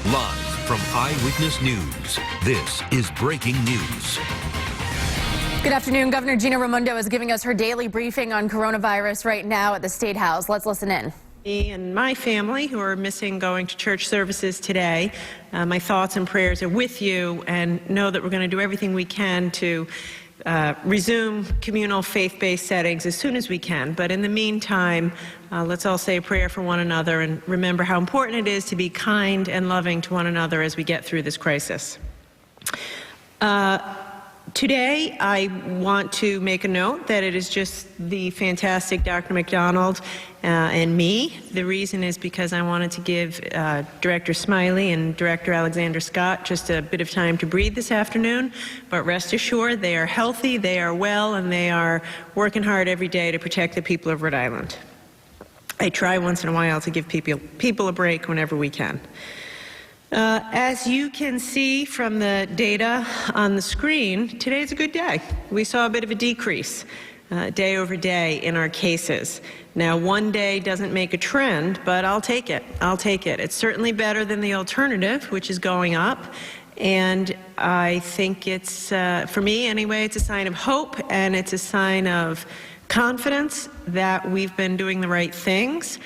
Live from Eyewitness News, this is breaking news. Good afternoon. Governor Raimondo is giving us her daily briefing on coronavirus right now at the State House. Let's listen in. Me and my family who are missing going to church services today, my thoughts and prayers are with you, and know that we're going to do everything we can to resume communal faith-based settings as soon as we can. But in the meantime, let's all say a prayer for one another and remember how important it is to be kind and loving to one another as we get through this crisis. Today, I want to make a note that it is just the fantastic Dr. McDonald and me. The reason is because I wanted to give Director Smiley and Director Alexander Scott just a bit of time to breathe this afternoon. But rest assured, they are healthy, they are well, and they are working hard every day to protect the people of Rhode Island. I try once in a while to give people a break whenever we can. As you can see from the data on the screen, today's a good day. We saw a bit of a decrease day over day in our cases. Now, one day doesn't make a trend, but I'll take it. I'll take it. It's certainly better than the alternative, which is going up. And I think it's, for me anyway, it's a sign of hope, and it's a sign of confidence that we've been doing the right things,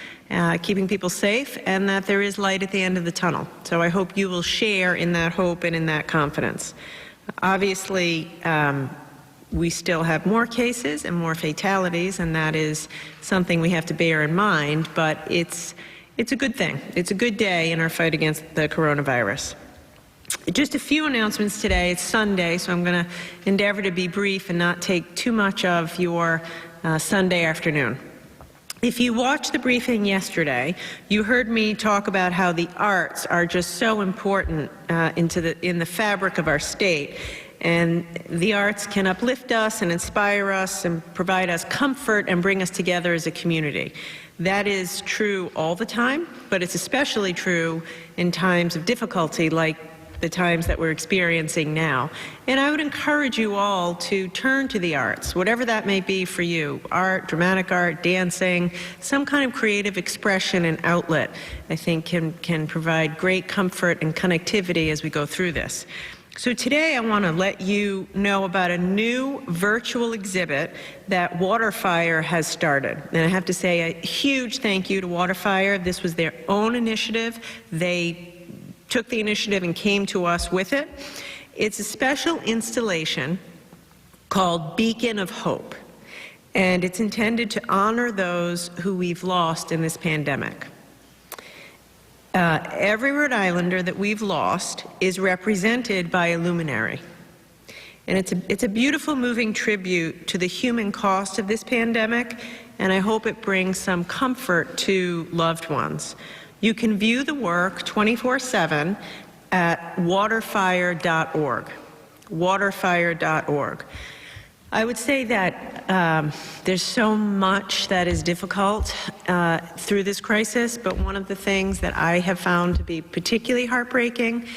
keeping people safe, and that there is light at the end of the tunnel. So I hope you will share in that hope and in that confidence. Obviously, we still have more cases and more fatalities, and that is something we have to bear in mind, but it's a good thing. It's a good day in our fight against the coronavirus. Just a few announcements today. It's Sunday, so I'm going to endeavor to be brief and not take too much of your Sunday afternoon. If you watched the briefing yesterday, you heard me talk about how the arts are just so important in the fabric of our state. And the arts can uplift us and inspire us and provide us comfort and bring us together as a community. That is true all the time, but it's especially true in times of difficulty like the times that we're experiencing now. And I would encourage you all to turn to the arts, whatever that may be for you. Art, dramatic art, dancing, some kind of creative expression and outlet, I think can provide great comfort and connectivity as we go through this. So today I want to let you know about a new virtual exhibit that Waterfire has started. And I have to say a huge thank you to Waterfire. This was their own initiative. They took the initiative and came to us with it. It's a special installation called Beacon of Hope, and it's intended to honor those who we've lost in this pandemic. Every Rhode Islander that we've lost is represented by a luminary. And it's a beautiful, moving tribute to the human cost of this pandemic, and I hope it brings some comfort to loved ones. You can view the work 24/7 at waterfire.org. Waterfire.org. I would say that there's so much that is difficult through this crisis, but one of the things that I have found to be particularly heartbreaking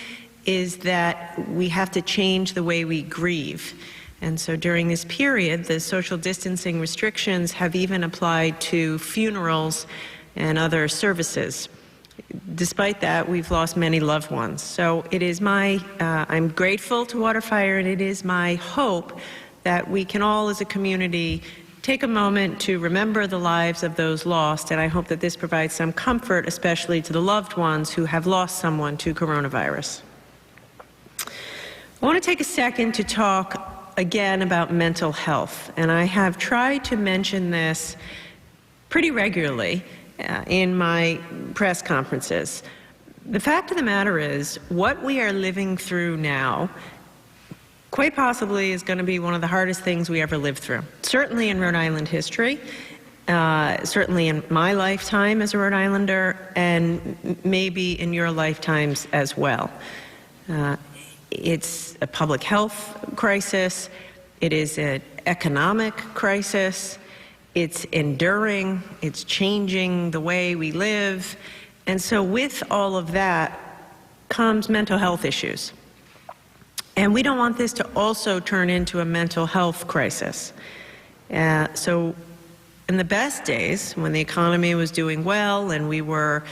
is that we have to change the way we grieve. And so during this period, the social distancing restrictions have even applied to funerals and other services. Despite that, we've lost many loved ones. So it is I'm grateful to Waterfire, and it is my hope that we can all as a community take a moment to remember the lives of those lost, and I hope that this provides some comfort, especially to the loved ones who have lost someone to coronavirus. I want to take a second to talk again about mental health, and I have tried to mention this pretty regularly in my press conferences. The fact of the matter is, what we are living through now quite possibly is going to be one of the hardest things we ever lived through. Certainly in Rhode Island history, certainly in my lifetime as a Rhode Islander, and maybe in your lifetimes as well. It's a public health crisis. It is an economic crisis. It's enduring, it's changing the way we live, and so with all of that comes mental health issues. And we don't want this to also turn into a mental health crisis. So in the best days, when the economy was doing well and we were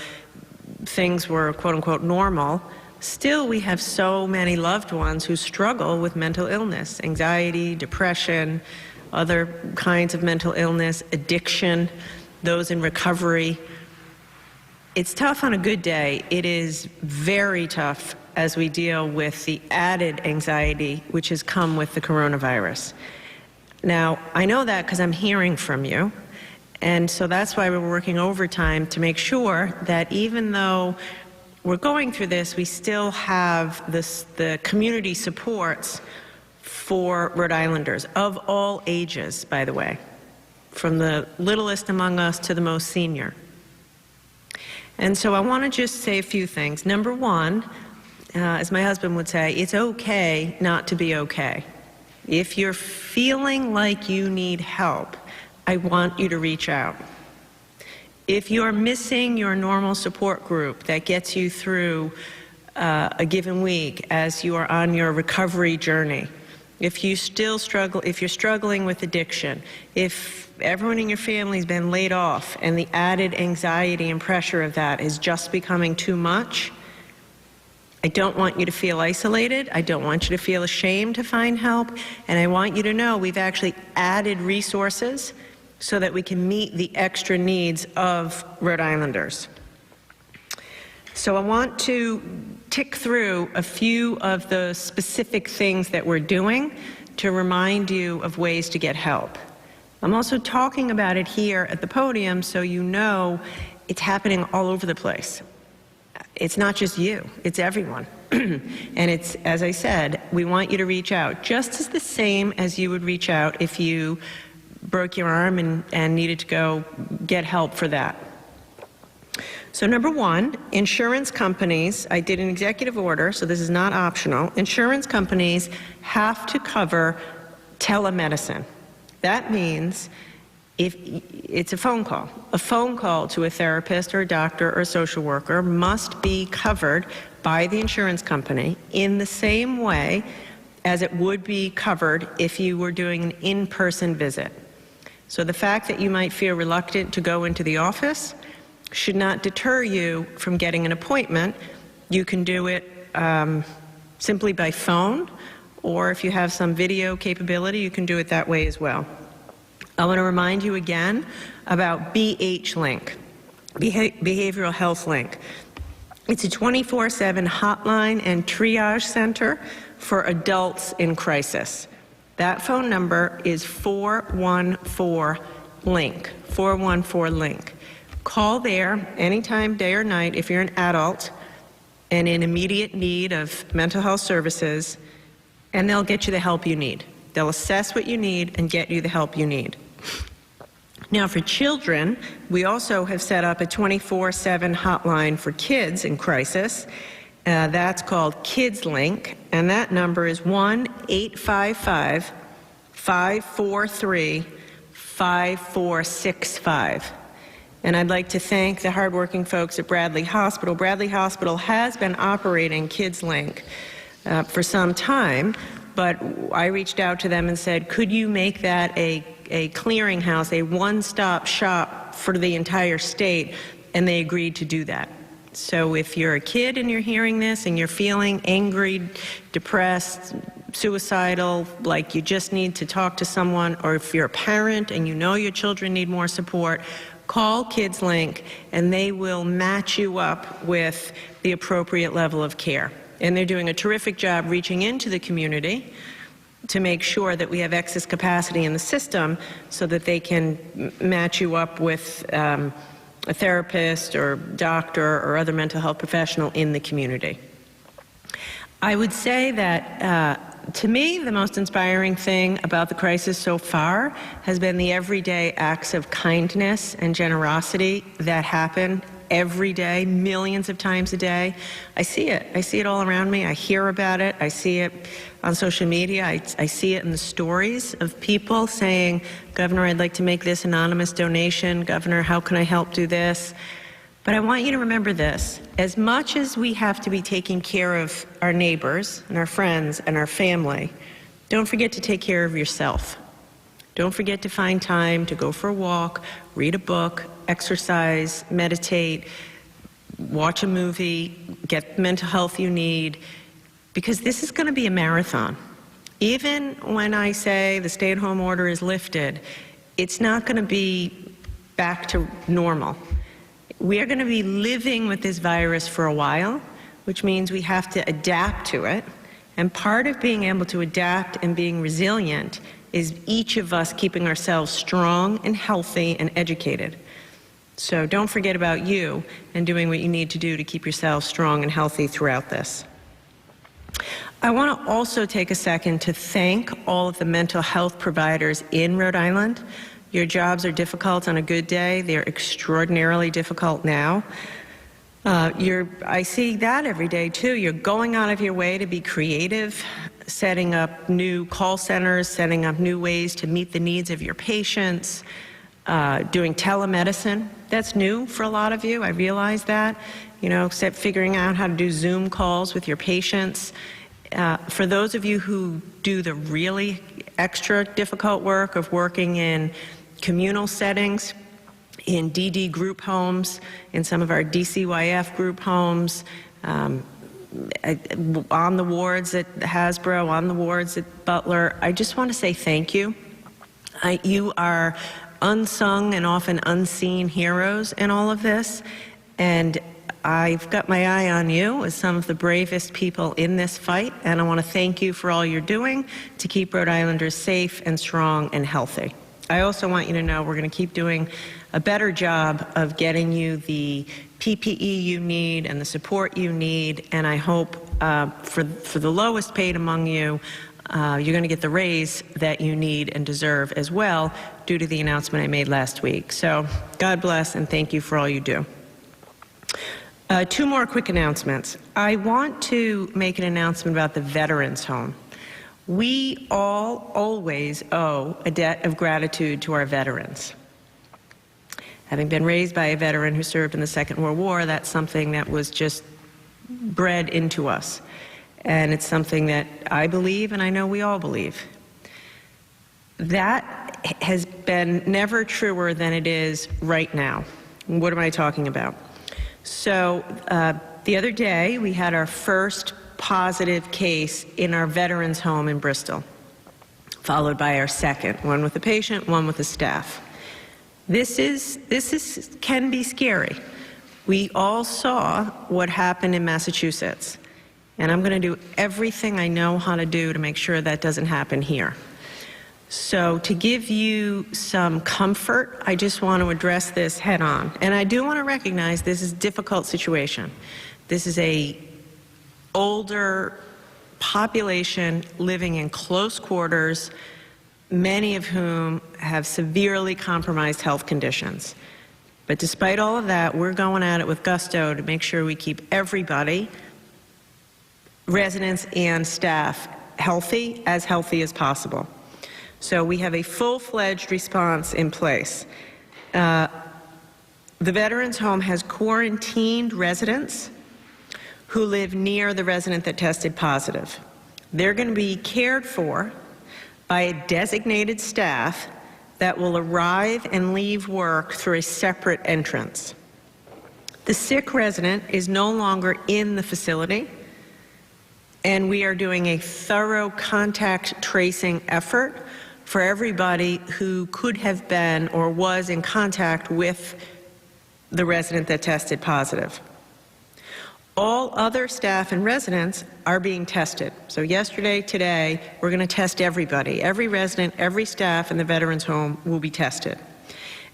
things were quote-unquote normal, still we have so many loved ones who struggle with mental illness, anxiety, depression, other kinds of mental illness, addiction, those in recovery. It's tough on a good day. It is very tough as we deal with the added anxiety which has come with the coronavirus. Now, I know that because I'm hearing from you, and so that's why we're working overtime to make sure that even though we're going through this, we still have the community supports for Rhode Islanders of all ages, by the way, from the littlest among us to the most senior. And so I want to just say a few things. Number one, as my husband would say, it's okay not to be okay. If you're feeling like you need help, I want you to reach out. If you're missing your normal support group that gets you through a given week as you are on your recovery journey, if you still struggle, if you're struggling with addiction, if everyone in your family's been laid off and the added anxiety and pressure of that is just becoming too much, I don't want you to feel isolated. I don't want you to feel ashamed to find help. And I want you to know we've actually added resources so that we can meet the extra needs of Rhode Islanders. So I want to tick through a few of the specific things that we're doing to remind you of ways to get help. I'm also talking about it here at the podium so you know it's happening all over the place. It's not just you, it's everyone. And it's, as I said, we want you to reach out just as the same as you would reach out if you broke your arm and needed to go get help for that. So number one, insurance companies, I did an executive order, so this is not optional. Insurance companies have to cover telemedicine. That means if it's a phone call to a therapist or a doctor or a social worker must be covered by the insurance company in the same way as it would be covered if you were doing an in-person visit. So the fact that you might feel reluctant to go into the office should not deter you from getting an appointment. You can do it simply by phone, or if you have some video capability, you can do it that way as well. I want to remind you again about BH Link, Behavioral Health Link. It's a 24/7 hotline and triage center for adults in crisis. That phone number is 414-LINK, 414-LINK. Call there anytime, day or night, if you're an adult and in immediate need of mental health services, and they'll get you the help you need. They'll assess what you need and get you the help you need. Now for children, we also have set up a 24/7 hotline for kids in crisis. That's called Kids Link, and that number is 1-855-543-5465. And I'd like to thank the hardworking folks at Bradley Hospital. Bradley Hospital has been operating Kids Link for some time, but I reached out to them and said, could you make that a clearinghouse, a one-stop shop for the entire state? And they agreed to do that. So if you're a kid and you're hearing this and you're feeling angry, depressed, suicidal, like you just need to talk to someone, or if you're a parent and you know your children need more support, call Kids Link and they will match you up with the appropriate level of care. And they're doing a terrific job reaching into the community to make sure that we have excess capacity in the system so that they can match you up with a therapist or doctor or other mental health professional in the community. I would say that to me, the most inspiring thing about the crisis so far has been the everyday acts of kindness and generosity that happen every day, millions of times a day. I see it. I see it all around me. I hear about it. I see it on social media. I see it in the stories of people saying, Governor, I'd like to make this anonymous donation. Governor, how can I help do this? But I want you to remember this. As much as we have to be taking care of our neighbors and our friends and our family, don't forget to take care of yourself. Don't forget to find time to go for a walk, read a book, exercise, meditate, watch a movie, get the mental health you need, because this is going to be a marathon. Even when I say the stay-at-home order is lifted, it's not going to be back to normal. We are going to be living with this virus for a while, which means we have to adapt to it. And part of being able to adapt and being resilient is each of us keeping ourselves strong and healthy and educated. So don't forget about you and doing what you need to do to keep yourself strong and healthy throughout this. I want to also take a second to thank all of the mental health providers in Rhode Island. Your jobs are difficult on a good day. They're extraordinarily difficult now. I see that every day too. You're going out of your way to be creative, setting up new call centers, setting up new ways to meet the needs of your patients, doing telemedicine. That's new for a lot of you. I realize that. Except figuring out how to do Zoom calls with your patients. For those of you who do the really extra difficult work of working in communal settings, in DD group homes, in some of our DCYF group homes, on the wards at Hasbro, on the wards at Butler, I just want to say thank you. You are unsung and often unseen heroes in all of this, and I've got my eye on you as some of the bravest people in this fight, and I want to thank you for all you're doing to keep Rhode Islanders safe and strong and healthy. I also want you to know we're going to keep doing a better job of getting you the PPE you need and the support you need, and I hope for the lowest paid among you, you're going to get the raise that you need and deserve as well due to the announcement I made last week. So God bless and thank you for all you do. Two more quick announcements. I want to make an announcement about the Veterans Home. We all always owe a debt of gratitude to our veterans. Having been raised by a veteran who served in the Second World War, that's something that was just bred into us. And it's something that I believe, and I know we all believe. That has been never truer than it is right now. What am I talking about? So the other day, we had our first positive case in our Veterans Home in Bristol, followed by our second, one with the patient, one with the staff. This can be scary. We all saw what happened in Massachusetts, and I'm going to do everything I know how to do to make sure that doesn't happen here. So to give you some comfort, I just want to address this head on. And I do want to recognize this is a difficult situation. This is an older population living in close quarters, many of whom have severely compromised health conditions. But despite all of that, we're going at it with gusto to make sure we keep everybody, residents and staff, healthy as possible. So we have a full-fledged response in place. The Veterans Home has quarantined residents who live near the resident that tested positive. They're going to be cared for by a designated staff that will arrive and leave work through a separate entrance. The sick resident is no longer in the facility, and we are doing a thorough contact tracing effort for everybody who could have been or was in contact with the resident that tested positive. All other staff and residents are being tested. So yesterday, today, we're going to test everybody. Every resident, every staff in the Veterans Home will be tested.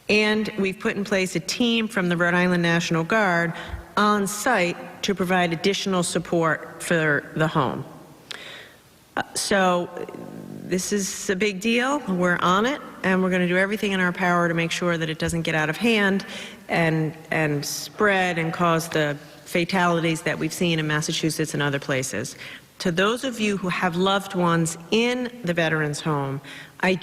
And we've put in place a team from the Rhode Island National Guard on site to provide additional support for the home. So this is a big deal. We're on it, and we're going to do everything in our power to make sure that it doesn't get out of hand and spread and cause the fatalities that we've seen in Massachusetts and other places. To those of you who have loved ones in the Veterans Home, I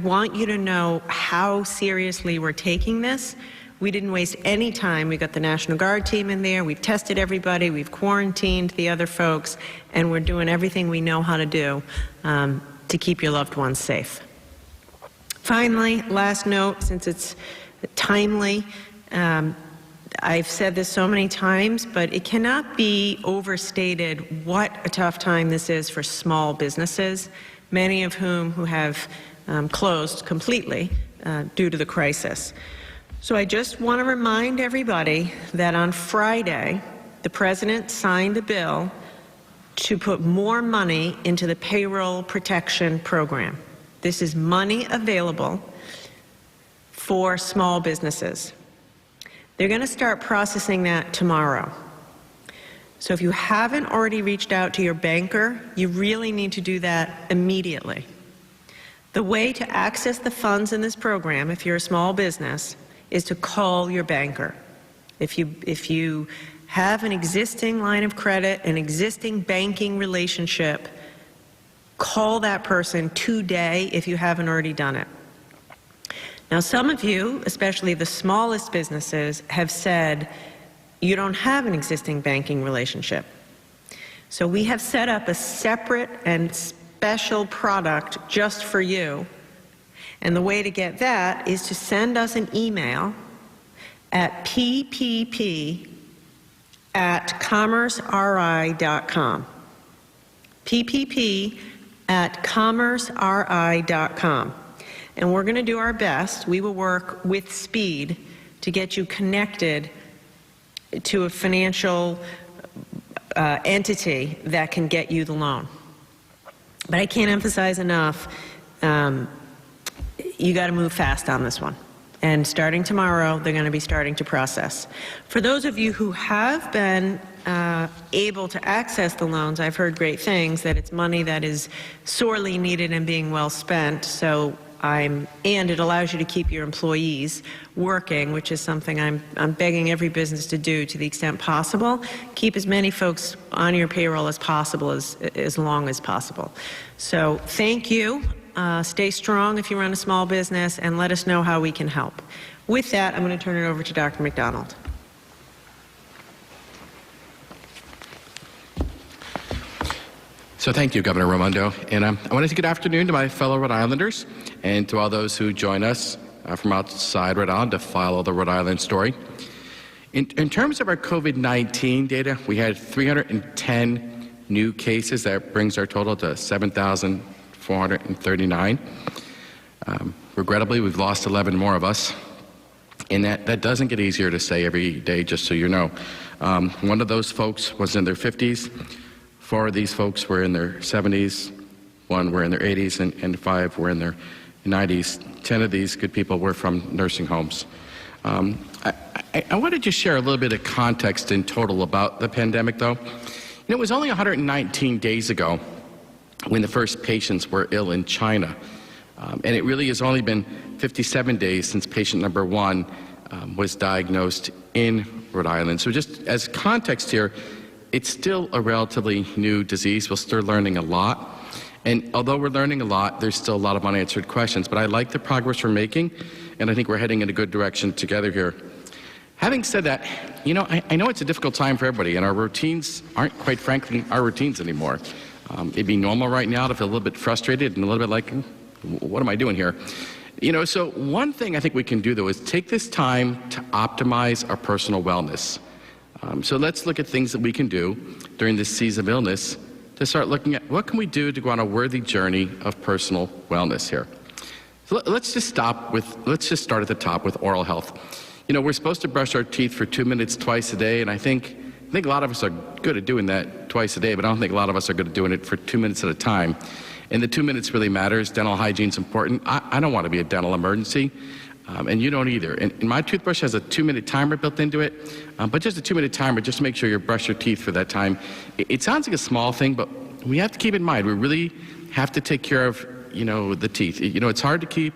want you to know how seriously we're taking this. We didn't waste any time. We got the National Guard team in there. We've tested everybody. We've quarantined the other folks, and we're doing everything we know how to do to keep your loved ones safe. Finally, last note, since it's timely, I've said this so many times, but it cannot be overstated what a tough time this is for small businesses, many of whom have closed completely due to the crisis. So I just want to remind everybody that on Friday, the President signed a bill to put more money into the payroll protection program. This is money available for small businesses. They're going to start processing that tomorrow. So if you haven't already reached out to your banker, you really need to do that immediately. The way to access the funds in this program, if you're a small business, is to call your banker. If you have an existing line of credit, an existing banking relationship, call that person today if you haven't already done it. Now, some of you, especially the smallest businesses, have said you don't have an existing banking relationship. So we have set up a separate and special product just for you. And the way to get that is to send us an email at ppp@commerceri.com. ppp@commerceri.com. And we're going to do our best. We will work with speed to get you connected to a financial entity that can get you the loan. But I can't emphasize enough, you got to move fast on this one. And starting tomorrow, they're going to be starting to process. For those of you who have been able to access the loans, I've heard great things, that it's money that is sorely needed and being well spent. So and it allows you to keep your employees working, which is something I'm begging every business to do to the extent possible. Keep as many folks on your payroll as possible, as long as possible. So thank you. Stay strong if you run a small business, and let us know how we can help. With that, I'm going to turn it over to Dr. McDonald. So thank you, Governor Raimondo. And I want to say good afternoon to my fellow Rhode Islanders and to all those who join us from outside Rhode Island to follow the Rhode Island story. In terms of our COVID-19 data, we had 310 new cases. That brings our total to 7,439. Regrettably, we've lost 11 more of us. And that doesn't get easier to say every day, just so you know. One of those folks was in their 50s. 4 of these folks were in their 70s, 1 were in their 80s, and 5 were in their 90s. 10 of these good people were from nursing homes. I want to just share a little bit of context in total about the pandemic, though. It was only 119 days ago when the first patients were ill in China. And it really has only been 57 days since patient number 1 was diagnosed in Rhode Island. So just as context here, it's still a relatively new disease. We're still learning a lot. And although we're learning a lot, there's still a lot of unanswered questions. But I like the progress we're making, and I think we're heading in a good direction together here. Having said that, you know, I know it's a difficult time for everybody, and our routines aren't, quite frankly, our routines anymore. It'd be normal right now to feel a little bit frustrated and a little bit like, what am I doing here? You know, so one thing I think we can do, though, is take this time to optimize our personal wellness. So let's look at things that we can do during this season of illness to start looking at what can we do to go on a worthy journey of personal wellness here. So let's just start at the top with oral health. You know, we're supposed to brush our teeth for 2 minutes twice a day, and I think a lot of us are good at doing that twice a day, but I don't think a lot of us are good at doing it for 2 minutes at a time. And the 2 minutes really matters. Dental hygiene is important. I don't want to be a dental emergency. And you don't either. And my toothbrush has a 2-minute timer built into it, but just a 2-minute timer, just to make sure you brush your teeth for that time. It sounds like a small thing, but we have to keep in mind, we really have to take care of, you know, the teeth. You know, it's hard to keep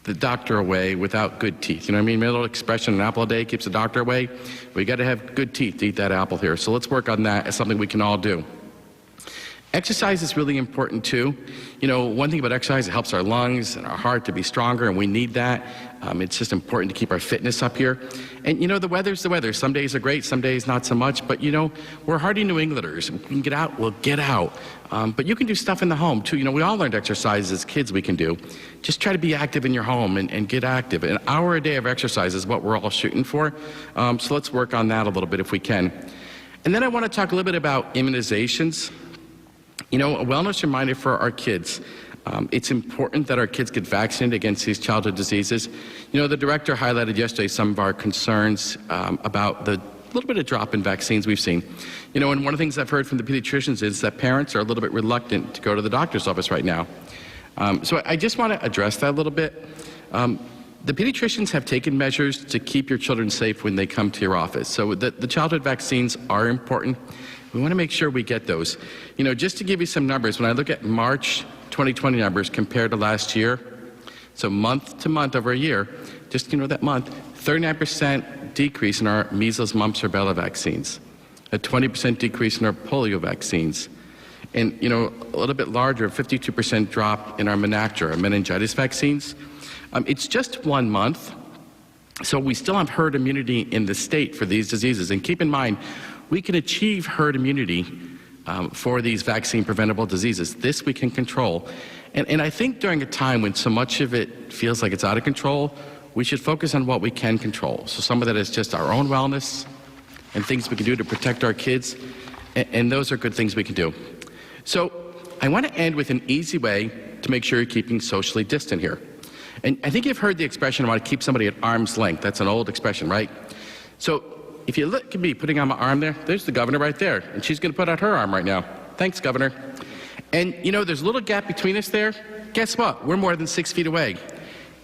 the doctor away without good teeth. You know what I mean? My little expression, an apple a day keeps the doctor away. We got to have good teeth to eat that apple here. So let's work on that as something we can all do. Exercise is really important too. You know, one thing about exercise, it helps our lungs and our heart to be stronger, and we need that. It's just important to keep our fitness up here. And you know, the weather's the weather. Some days are great, some days not so much. But you know, we're hardy New Englanders. We can get out, we'll get out. But you can do stuff in the home too. You know, we all learned exercises as kids we can do. Just try to be active in your home and get active. An hour a day of exercise is what we're all shooting for. So let's work on that a little bit if we can. And then I want to talk a little bit about immunizations. You know, a wellness reminder for our kids. It's important that our kids get vaccinated against these childhood diseases. You know, the director highlighted yesterday some of our concerns about the little bit of drop in vaccines we've seen. You know, and one of the things I've heard from the pediatricians is that parents are a little bit reluctant to go to the doctor's office right now. So I just want to address that a little bit. The pediatricians have taken measures to keep your children safe when they come to your office. So the childhood vaccines are important. We want to make sure we get those. You know, just to give you some numbers, when I look at March 2020 numbers compared to last year, so month to month over a year, just, you know, that month, 39% decrease in our measles, mumps, rubella vaccines, a 20% decrease in our polio vaccines, and, you know, a little bit larger, 52% drop in our menactor, our meningitis vaccines. It's just 1 month, so we still have herd immunity in the state for these diseases. And keep in mind, we can achieve herd immunity for these vaccine-preventable diseases. This we can control. And I think during a time when so much of it feels like it's out of control, we should focus on what we can control. So some of that is just our own wellness and things we can do to protect our kids, and those are good things we can do. So I want to end with an easy way to make sure you're keeping socially distant here. And I think you've heard the expression, I want to keep somebody at arm's length. That's an old expression, right? So if you look at me putting on my arm there, there's the governor right there, and she's going to put out her arm right now. Thanks, Governor. And you know, there's a little gap between us there. Guess what? We're more than 6 feet away.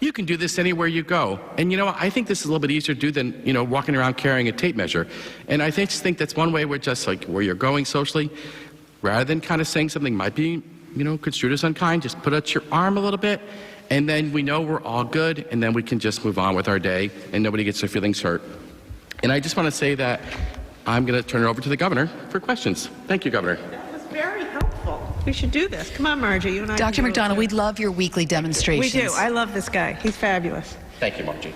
You can do this anywhere you go. And you know, I think this is a little bit easier to do than, you know, walking around carrying a tape measure. And I just think that's one way we're just like where you're going socially. Rather than kind of saying something might be, you know, construed as unkind, just put out your arm a little bit, and then we know we're all good, and then we can just move on with our day, and nobody gets their feelings hurt. And I just want to say that I'm going to turn it over to the governor for questions. Thank you, Governor. That was very helpful. We should do this. Come on, Margie. You and I. Dr. McDonald, we'd love your weekly demonstrations. We do. I love this guy. He's fabulous. Thank you, Margie.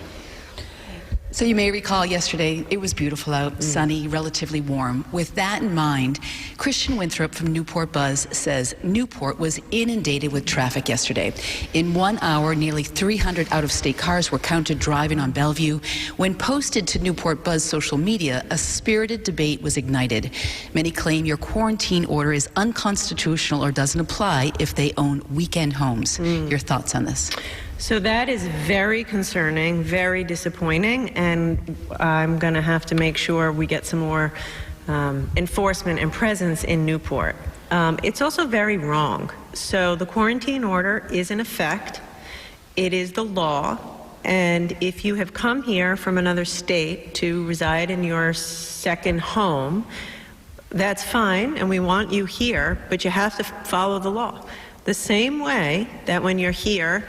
So you may recall yesterday, it was beautiful out, sunny, relatively warm. With that in mind, Christian Winthrop from Newport Buzz says Newport was inundated with traffic yesterday. In 1 hour, nearly 300 out-of-state cars were counted driving on Bellevue. When posted to Newport Buzz social media, a spirited debate was ignited. Many claim your quarantine order is unconstitutional or doesn't apply if they own weekend homes. Your thoughts on this? So that is very concerning, very disappointing, and I'm going to have to make sure we get some more enforcement and presence in Newport. It's also very wrong. So the quarantine order is in effect. It is the law, and if you have come here from another state to reside in your second home, that's fine, and we want you here, but you have to follow the law. The same way that when you're here,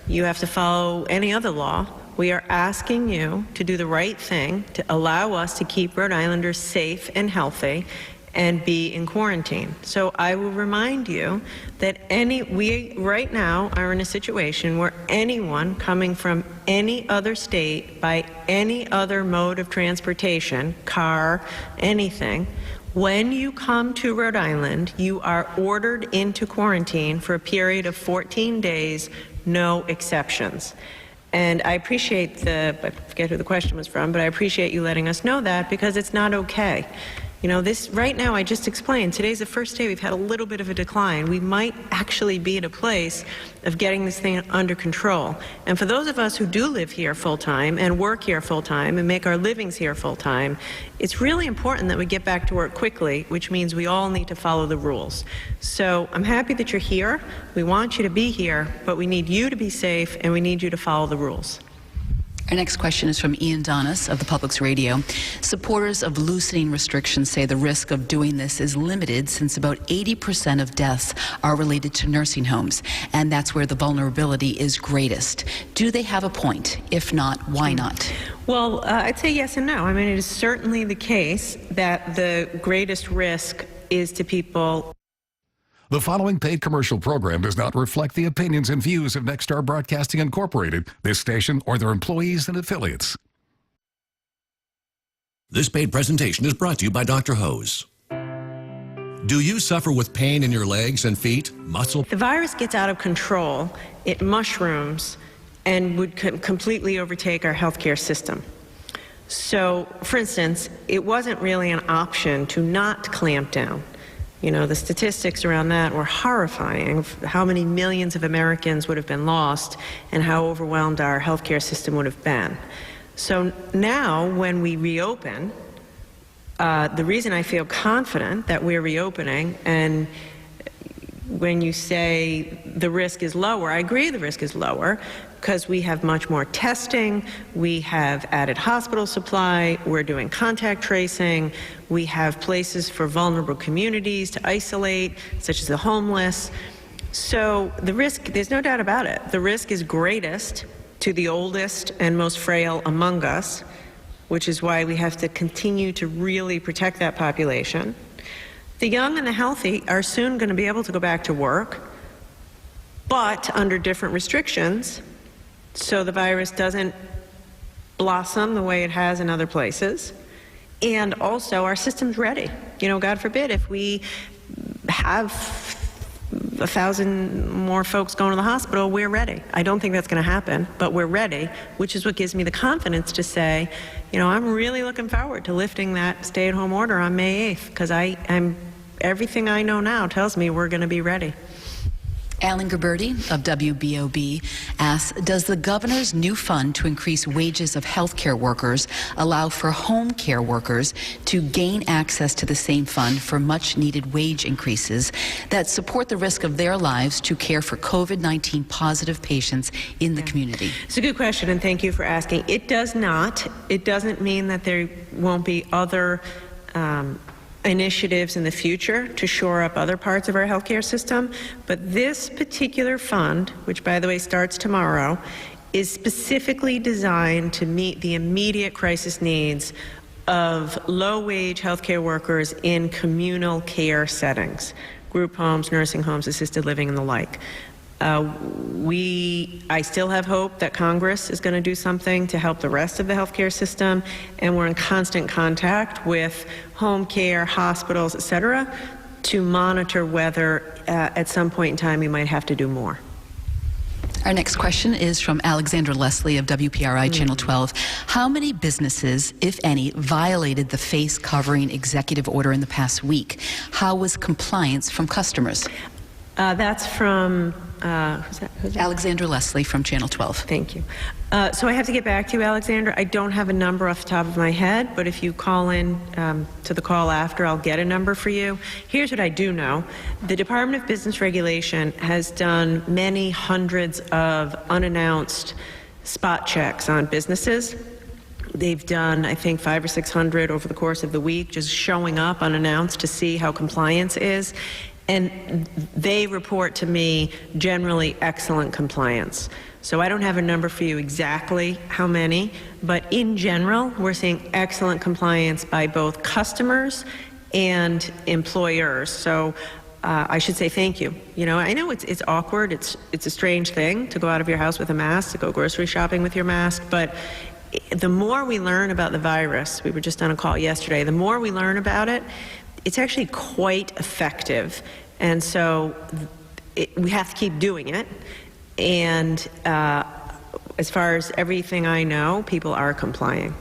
you have to follow any other law. We are asking you to do the right thing to allow us to keep Rhode Islanders safe and healthy and be in quarantine. So I will remind you that we right now are in a situation where anyone coming from any other state by any other mode of transportation, car, anything, when you come to Rhode Island, you are ordered into quarantine for a period of 14 days, no exceptions. And I appreciate I forget who the question was from, but I appreciate you letting us know that, because it's not okay. You know, this right now, I just explained, today's the first day we've had a little bit of a decline. We might actually be at a place of getting this thing under control. And for those of us who do live here full-time and work here full-time and make our livings here full-time, it's really important that we get back to work quickly, which means we all need to follow the rules. So I'm happy that you're here. We want you to be here, but we need you to be safe, and we need you to follow the rules. Our next question is from Ian Donis of the Public's Radio. Supporters of loosening restrictions say the risk of doing this is limited, since about 80% of deaths are related to nursing homes, and that's where the vulnerability is greatest. Do they have a point? If not, why not? Well, I'd say yes and no. I mean, it is certainly the case that the greatest risk is to people. The following paid commercial program does not reflect the opinions and views of Nexstar Broadcasting Incorporated, this station, or their employees and affiliates. This paid presentation is brought to you by Dr. Hose. Do you suffer with pain in your legs and feet, muscle? The virus gets out of control, it mushrooms, and would completely overtake our healthcare system. So, for instance, it wasn't really an option to not clamp down. You know, the statistics around that were horrifying, how many millions of Americans would have been lost and how overwhelmed our healthcare system would have been. So now, when we reopen, the reason I feel confident that we're reopening, and when you say the risk is lower, I agree the risk is lower, because we have much more testing, we have added hospital supply, we're doing contact tracing, we have places for vulnerable communities to isolate, such as the homeless. So the risk, there's no doubt about it, the risk is greatest to the oldest and most frail among us, which is why we have to continue to really protect that population. The young and the healthy are soon going to be able to go back to work, but under different restrictions, so the virus doesn't blossom the way it has in other places. And also, our system's ready. You know, God forbid, if we have 1,000 more folks going to the hospital, we're ready. I don't think that's going to happen, but we're ready, which is what gives me the confidence to say, you know, I'm really looking forward to lifting that stay-at-home order on May 8th, because everything I know now tells me we're going to be ready. Alan Gerberti of WBOB asks, does the governor's new fund to increase wages of healthcare workers allow for home care workers to gain access to the same fund for much needed wage increases that support the risk of their lives to care for COVID-19 positive patients in the community? It's a good question, and thank you for asking. It does not. It doesn't mean that there won't be other initiatives in the future to shore up other parts of our healthcare system, but this particular fund, which by the way starts tomorrow, is specifically designed to meet the immediate crisis needs of low-wage healthcare workers in communal care settings, group homes, nursing homes, assisted living, and the like. I still have hope that Congress is going to do something to help the rest of the healthcare system, and we're in constant contact with home care, hospitals, et cetera, to monitor whether at some point in time we might have to do more. Our next question is from Alexandra Leslie of WPRI Channel 12. How many businesses, if any, violated the face covering executive order in the past week? How was compliance from customers? That's from, who's that? Alexandra Leslie from Channel 12. Thank you. So I have to get back to you, Alexandra. I don't have a number off the top of my head, but if you call in to the call after, I'll get a number for you. Here's what I do know. The Department of Business Regulation has done many hundreds of unannounced spot checks on businesses. They've done, I think, 500 or 600 over the course of the week, just showing up unannounced to see how compliance is. And they report to me generally excellent compliance. So I don't have a number for you exactly how many, but in general, we're seeing excellent compliance by both customers and employers. So I should say thank you. You know, I know it's awkward, it's a strange thing to go out of your house with a mask, to go grocery shopping with your mask, but the more we learn about the virus, we were just on a call yesterday, the more we learn about it, it's actually quite effective. And so we have to keep doing it. And as far as everything I know, people are complying.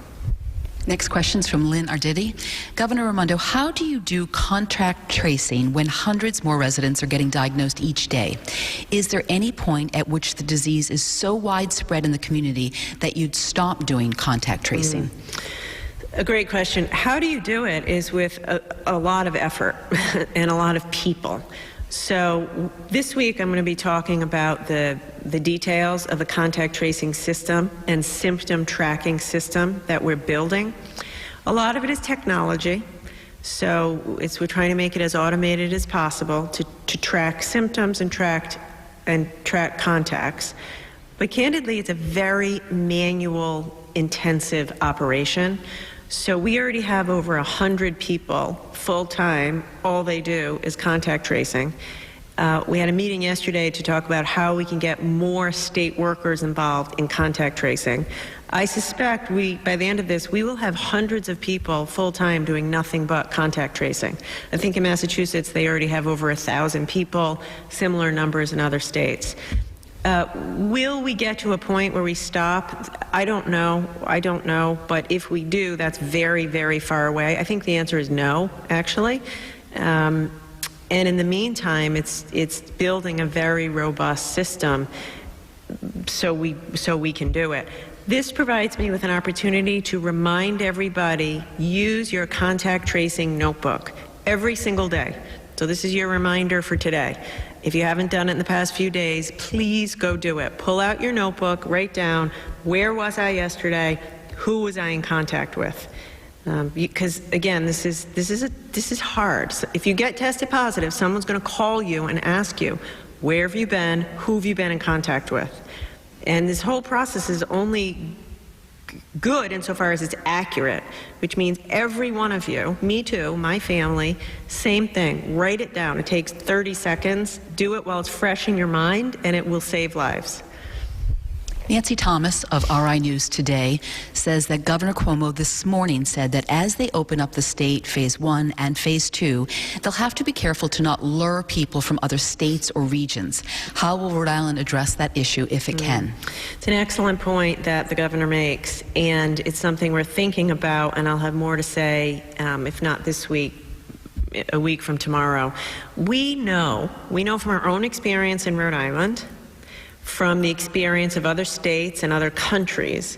Next question's from Lynn Arditi. Governor Raimondo, how do you do contact tracing when hundreds more residents are getting diagnosed each day? Is there any point at which the disease is so widespread in the community that you'd stop doing contact tracing? A great question. How do you do it is with a lot of effort and a lot of people. So this week I'm going to be talking about the details of the contact tracing system and symptom tracking system that we're building. A lot of it is technology. So we're trying to make it as automated as possible to track symptoms and track contacts. But candidly, it's a very manual, intensive operation. So we already have over 100 people full-time. All they do is contact tracing. We had a meeting yesterday to talk about how we can get more state workers involved in contact tracing. I suspect by the end of this, we will have hundreds of people full-time doing nothing but contact tracing. I think in Massachusetts, they already have over 1,000 people, similar numbers in other states. Will we get to a point where we stop? I don't know. But if we do, that's very, very far away. I think the answer is no, actually. And in the meantime, it's building a very robust system so we can do it. This provides me with an opportunity to remind everybody, use your contact tracing notebook every single day. So this is your reminder for today. If you haven't done it in the past few days, please go do it. Pull out your notebook, write down, where was I yesterday? Who was I in contact with? Because again, this is hard. So if you get tested positive, someone's going to call you and ask you, where have you been? Who have you been in contact with? And this whole process is only good insofar as it's accurate, which means every one of you, me too, my family, same thing. Write it down. It takes 30 seconds. Do it while it's fresh in your mind, and it will save lives. Nancy Thomas of RI News Today says that Governor Cuomo this morning said that as they open up the state phase 1 and phase 2, they'll have to be careful to not lure people from other states or regions. How will Rhode Island address that issue if it can? It's an excellent point that the governor makes, and it's something we're thinking about, and I'll have more to say, if not this week, a week from tomorrow. We know from our own experience in Rhode Island, from the experience of other states and other countries,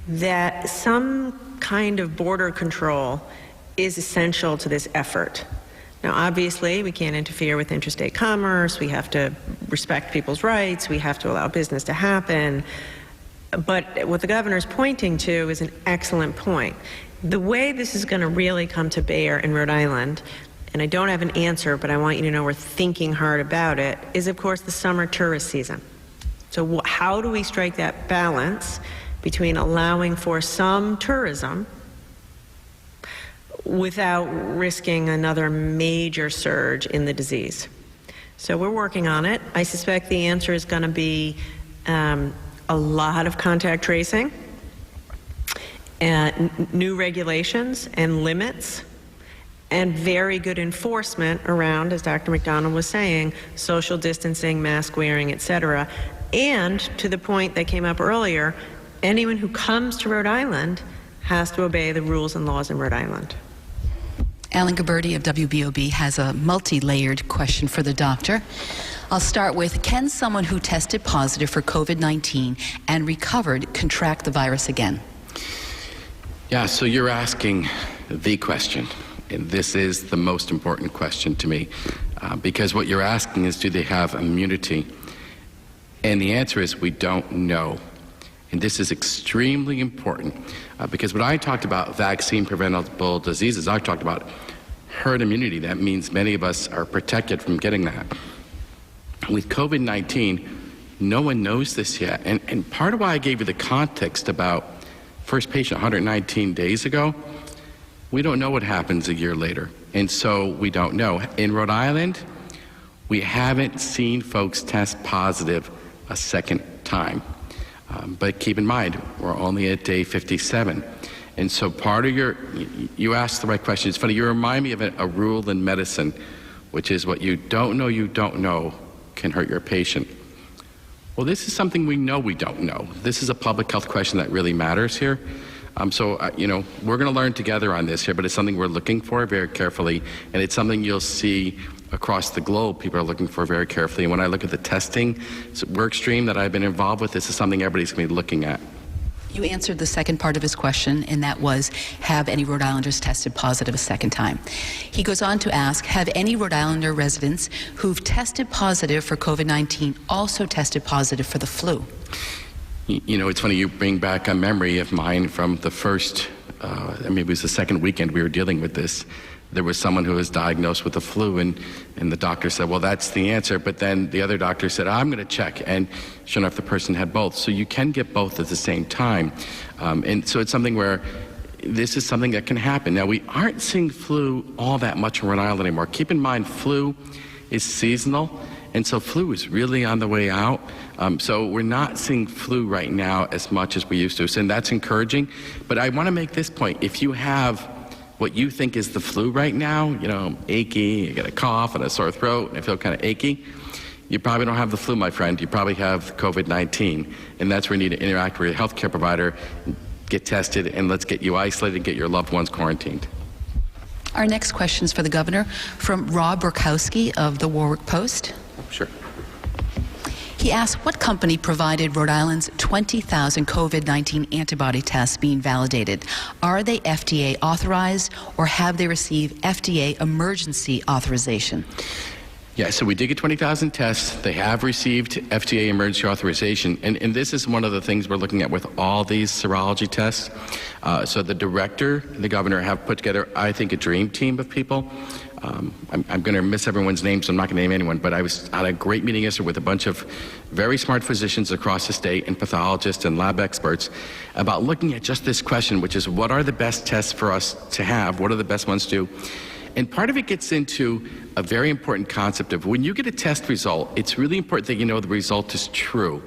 that some kind of border control is essential to this effort. Now, obviously, we can't interfere with interstate commerce. We have to respect people's rights. We have to allow business to happen. But what the governor's pointing to is an excellent point. The way this is going to really come to bear in Rhode Island, and I don't have an answer, but I want you to know we're thinking hard about it, is, of course, the summer tourist season. So how do we strike that balance between allowing for some tourism without risking another major surge in the disease? So we're working on it. I suspect the answer is going to be a lot of contact tracing, and new regulations and limits, and very good enforcement around, as Dr. McDonald was saying, social distancing, mask wearing, et cetera. And to the point that came up earlier, anyone who comes to Rhode Island has to obey the rules and laws in Rhode Island. Alan Gabberty of WBOB has a multi-layered question for the doctor. I'll start with, can someone who tested positive for COVID-19 and recovered contract the virus again? Yeah, so you're asking the question, and this is the most important question to me, because what you're asking is, do they have immunity? And the answer is, we don't know. And this is extremely important, because when I talked about vaccine-preventable diseases, I talked about herd immunity. That means many of us are protected from getting that. With COVID-19, no one knows this yet. And part of why I gave you the context about first patient 119 days ago, we don't know what happens a year later. And so we don't know. In Rhode Island, we haven't seen folks test positive a second time. But keep in mind, we're only at day 57. And so part of you asked the right question. It's funny, you remind me of a rule in medicine, which is what you don't know can hurt your patient. Well, this is something we don't know. This is a public health question that really matters here. We're going to learn together on this here, but it's something we're looking for very carefully, and it's something you'll see across the globe people are looking for very carefully. And when I look at the testing work stream that I've been involved with, this is something everybody's going to be looking at. You answered the second part of his question, and that was, have any Rhode Islanders tested positive a second time? He goes on to ask, have any Rhode Islander residents who've tested positive for COVID-19 also tested positive for the flu? You know, it's funny, you bring back a memory of mine from the first, it was the second weekend we were dealing with this. There was someone who was diagnosed with the flu, and the doctor said, well, that's the answer. But then the other doctor said, I'm going to check. And sure enough, the person had both. So you can get both at the same time. And so it's something where this is something that can happen. Now, we aren't seeing flu all that much in Rhode Island anymore. Keep in mind, flu is seasonal. And so flu is really on the way out. So we're not seeing flu right now as much as we used to. So that's encouraging. But I want to make this point. If you have what you think is the flu right now, you know, achy, you get a cough and a sore throat, and I feel kind of achy, you probably don't have the flu, my friend. You probably have COVID-19. And that's where you need to interact with your healthcare provider, get tested, and let's get you isolated and get your loved ones quarantined. Our next question is for the governor from Rob Burkowski of the Warwick Post. Sure. He asked, what company provided Rhode Island's 20,000 COVID-19 antibody tests being validated? Are they FDA authorized, or have they received FDA emergency authorization? Yeah, so we did get 20,000 tests. They have received FDA emergency authorization. And this is one of the things we're looking at with all these serology tests. So the director and the governor have put together, I think, a dream team of people. I'm going to miss everyone's name, so I'm not going to name anyone, but I was at a great meeting yesterday with a bunch of very smart physicians across the state and pathologists and lab experts about looking at just this question, which is, what are the best tests for us to have? What are the best ones to do? And part of it gets into a very important concept of when you get a test result, it's really important that you know the result is true.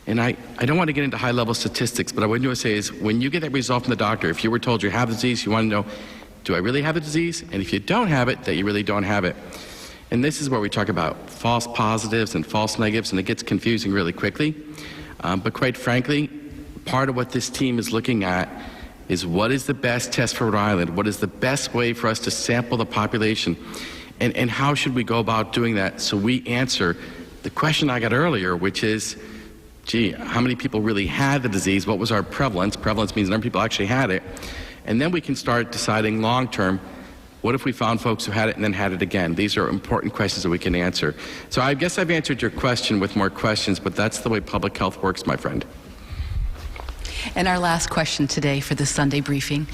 And I don't want to get into high-level statistics, but what I want to say is when you get that result from the doctor, if you were told you have the disease, you want to know, do I really have the disease? And if you don't have it, that you really don't have it. And this is where we talk about false positives and false negatives, and it gets confusing really quickly. But quite frankly, part of what this team is looking at is what is the best test for Rhode Island? What is the best way for us to sample the population? And how should we go about doing that so we answer the question I got earlier, which is, gee, how many people really had the disease? What was our prevalence? Prevalence means the number of people actually had it. And then we can start deciding long-term, what if we found folks who had it and then had it again? These are important questions that we can answer. So I guess I've answered your question with more questions, but that's the way public health works, my friend. And our last question today for the Sunday briefing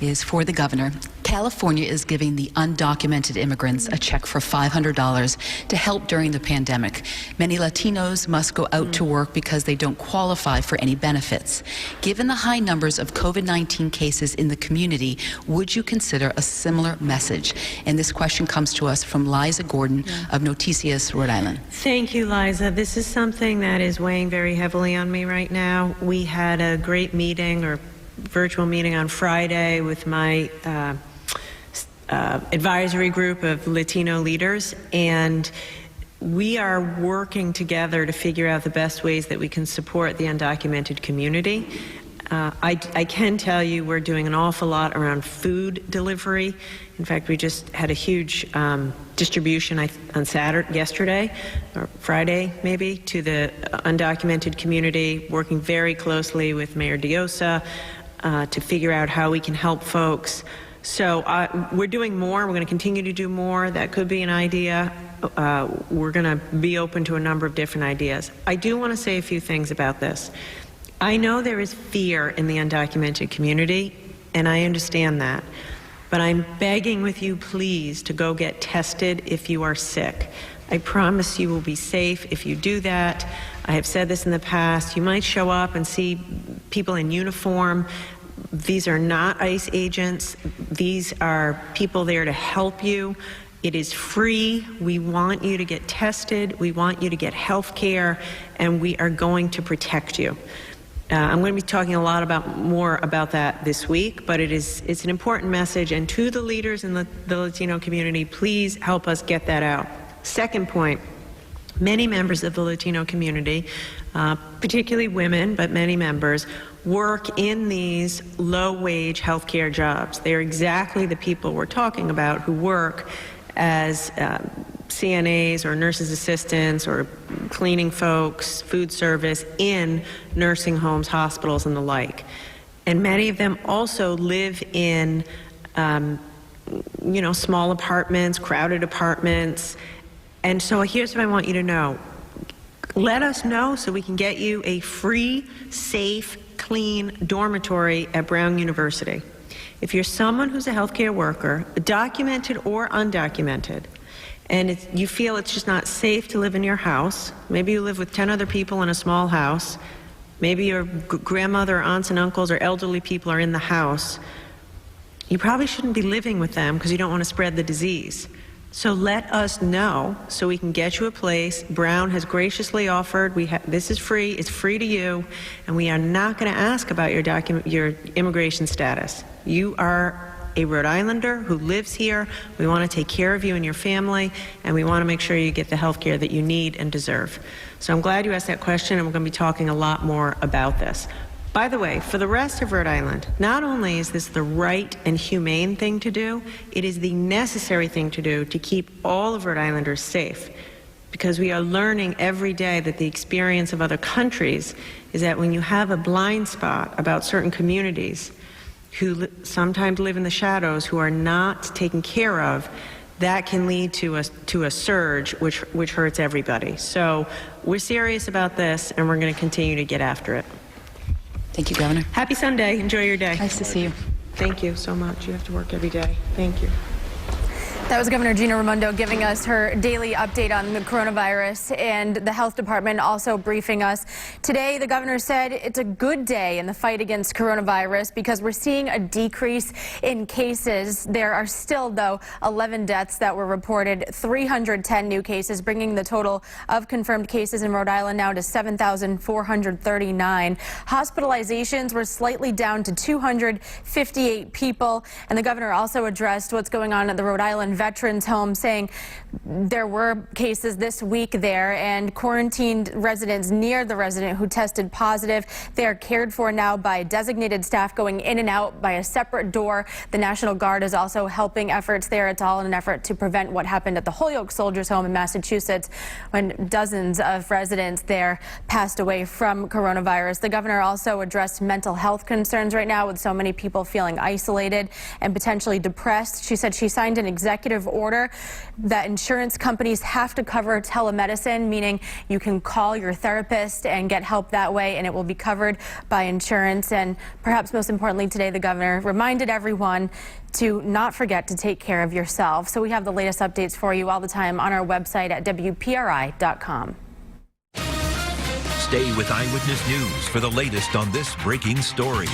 is for the governor. California is giving the undocumented immigrants a check for $500 to help during the pandemic. Many Latinos must go out to work because they don't qualify for any benefits. Given the high numbers of COVID-19 cases in the community, would you consider a similar message? And this question comes to us from Liza Gordon of Noticias, Rhode Island. Thank you, Liza. This is something that is weighing very heavily on me right now. We had a great meeting or virtual meeting on Friday with my advisory group of Latino leaders, and we are working together to figure out the best ways that we can support the undocumented community. I can tell you we're doing an awful lot around food delivery. In fact, we just had a huge distribution on yesterday, or Friday maybe, to the undocumented community, working very closely with Mayor Diosa to figure out how we can help folks. So we're doing more. We're going to continue to do more. That could be an idea. We're going to be open to a number of different ideas. I do want to say a few things about this. I know there is fear in the undocumented community, and I understand that. But I'm begging with you, please, to go get tested if you are sick. I promise you will be safe if you do that. I have said this in the past. You might show up and see people in uniform. These are not ICE agents. These are people there to help you. It is free. We want you to get tested. We want you to get health care, and we are going to protect you. I'm going to be talking a lot more about that this week, but it's an important message. And to the leaders in the Latino community, please help us get that out. Second point, many members of the Latino community, particularly women, but many members, work in these low-wage healthcare jobs. They are exactly the people we're talking about who work as CNAs or nurses' assistants or cleaning folks, food service in nursing homes, hospitals, and the like. And many of them also live in, small apartments, crowded apartments. And so here's what I want you to know. Let us know so we can get you a free, safe, clean dormitory at Brown University. If you're someone who's a healthcare worker, documented or undocumented, and you feel it's just not safe to live in your house, maybe you live with 10 other people in a small house, maybe your grandmother, aunts and uncles, or elderly people are in the house, you probably shouldn't be living with them because you don't want to spread the disease. So let us know so we can get you a place. Brown has graciously offered. This is free. It's free to you, and we are not going to ask about your immigration status. You are a Rhode Islander who lives here. We want to take care of you and your family, and we want to make sure you get the health care that you need and deserve. So I'm glad you asked that question, and we're going to be talking a lot more about this. By the way, for the rest of Rhode Island, not only is this the right and humane thing to do, it is the necessary thing to do to keep all of Rhode Islanders safe. Because we are learning every day that the experience of other countries is that when you have a blind spot about certain communities who sometimes live in the shadows, who are not taken care of, that can lead to a surge which hurts everybody. So we're serious about this, and we're going to continue to get after it. Thank you, Governor. Happy Sunday. Enjoy your day. Nice to see you. Thank you so much. You have to work every day. Thank you. That was Governor Gina Raimondo giving us her daily update on the coronavirus, and the health department also briefing us. Today, the governor said it's a good day in the fight against coronavirus because we're seeing a decrease in cases. There are still, though, 11 deaths that were reported, 310 new cases, bringing the total of confirmed cases in Rhode Island now to 7,439. Hospitalizations were slightly down to 258 people, and the governor also addressed what's going on at the Rhode Island Veterans Home, saying there were cases this week there and quarantined residents near the resident who tested positive. They are cared for now by designated staff going in and out by a separate door. The National Guard is also helping efforts there. It's all in an effort to prevent what happened at the Holyoke Soldiers Home in Massachusetts when dozens of residents there passed away from coronavirus. The governor also addressed mental health concerns right now with so many people feeling isolated and potentially depressed. She said she signed an executive order that insurance companies have to cover telemedicine, meaning you can call your therapist and get help that way, and it will be covered by insurance. And perhaps most importantly today, the governor reminded everyone to not forget to take care of yourself. So we have the latest updates for you all the time on our website at WPRI.com. Stay with Eyewitness News for the latest on this breaking story.